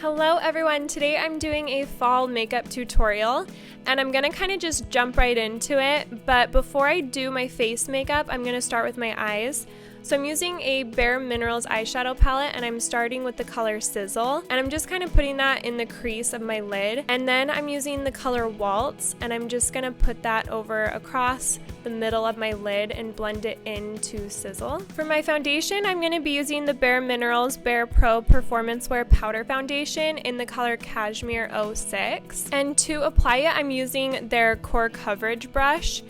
Hello everyone, today I'm doing a fall makeup tutorial and I'm gonna kind of just jump right into it, but before I do my face makeup, I'm gonna start with my eyes. So I'm using a bareMinerals eyeshadow palette and I'm starting with the color Sizzle, and I'm just kind of putting that in the crease of my lid, and then I'm using the color Waltz and I'm just gonna put that over across the middle of my lid and blend it into Sizzle. For my foundation, I'm gonna be using the bareMinerals barePRO Performance Wear Powder Foundation in the color Cashmere 06, and to apply it, I'm using their Core Coverage brush.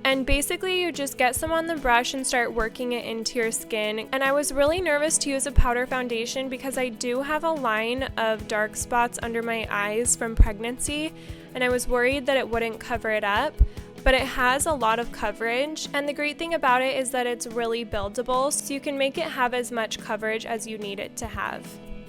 And basically you just get some on the brush and start working it into your skin. And I was really nervous to use a powder foundation because I do have a line of dark spots under my eyes from pregnancy, and I was worried that it wouldn't cover it up. But it has a lot of coverage, and the great thing about it is that it's really buildable, so you can make it have as much coverage as you need it to have.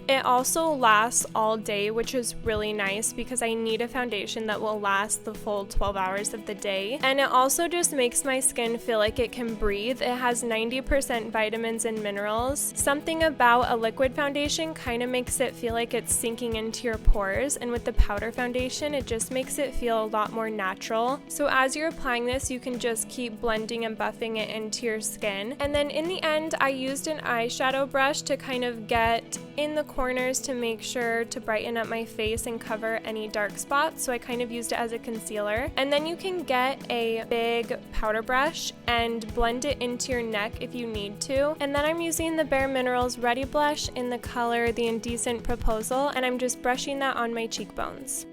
It also lasts all day, which is really nice because I need a foundation that will last the full 12 hours of the day. And it also just makes my skin feel like it can breathe. It has 90% vitamins and minerals. Something about a liquid foundation kind of makes it feel like it's sinking into your pores, and with the powder foundation, it just makes it feel a lot more natural. So as you're applying this, you can just keep blending and buffing it into your skin. And then in the end, I used an eyeshadow brush to kind of get in the corners to make sure to brighten up my face and cover any dark spots, so I kind of used it as a concealer. And then you can get a big powder brush and blend it into your neck if you need to. And then I'm using the bareMinerals Ready Blush in the color The Indecent Proposal, and I'm just brushing that on my cheekbones.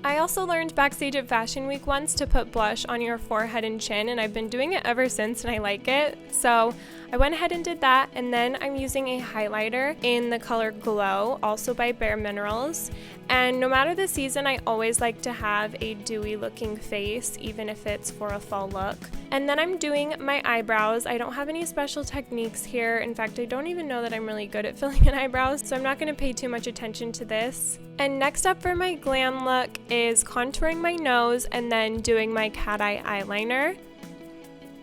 I also learned backstage at Fashion Week once to put blush on your forehead and chin, and I've been doing it ever since and I like it. So I went ahead and did that, and then I'm using a highlighter in the color Glow, also by bareMinerals. And no matter the season, I always like to have a dewy looking face, even if it's for a fall look. And then I'm doing my eyebrows. I don't have any special techniques here. In fact, I don't even know that I'm really good at filling in eyebrows, so I'm not going to pay too much attention to this. And next up for my glam look is contouring my nose and then doing my cat eye eyeliner.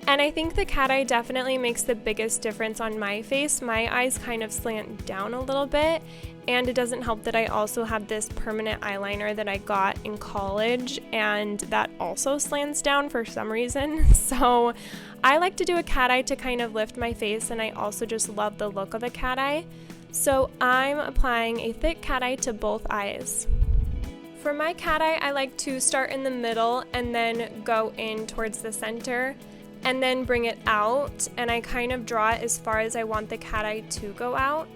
And I think the cat eye definitely makes the biggest difference on my face. My eyes kind of slant down a little bit, and it doesn't help that I also have this permanent eyeliner that I got in college, and that also slants down for some reason. So I like to do a cat eye to kind of lift my face, and I also just love the look of a cat eye. So I'm applying a thick cat eye to both eyes. For my cat eye, I like to start in the middle and then go in towards the center, and then bring it out, and I kind of draw it as far as I want the cat eye to go out,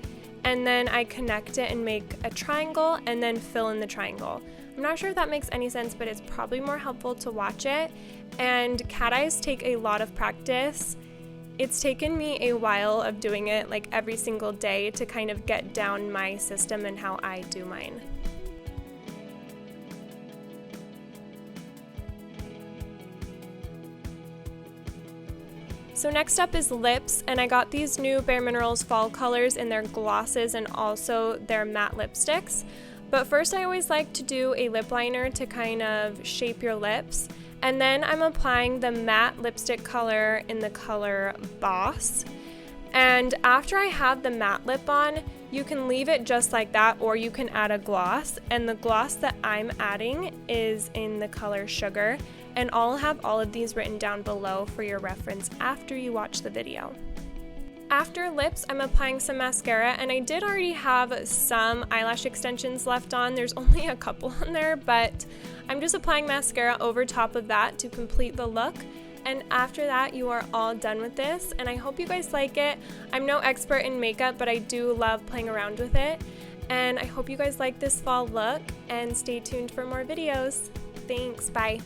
and then I connect it and make a triangle and then fill in the triangle. I'm not sure if that makes any sense, but it's probably more helpful to watch it. And cat eyes take a lot of practice. It's taken me a while of doing it like every single day to kind of get down my system and how I do mine. So next up is lips, and I got these new bareMinerals fall colors in their glosses and also their matte lipsticks. But first I always like to do a lip liner to kind of shape your lips. And then I'm applying the matte lipstick color in the color Boss. And after I have the matte lip on, you can leave it just like that, or you can add a gloss. And the gloss that I'm adding is in the color Sugar. And I'll have all of these written down below for your reference after you watch the video. After lips, I'm applying some mascara, and I did already have some eyelash extensions left on. There's only a couple on there, but I'm just applying mascara over top of that to complete the look. And after that, you are all done with this, and I hope you guys like it. I'm no expert in makeup, but I do love playing around with it. And I hope you guys like this fall look, and stay tuned for more videos. Thanks, bye.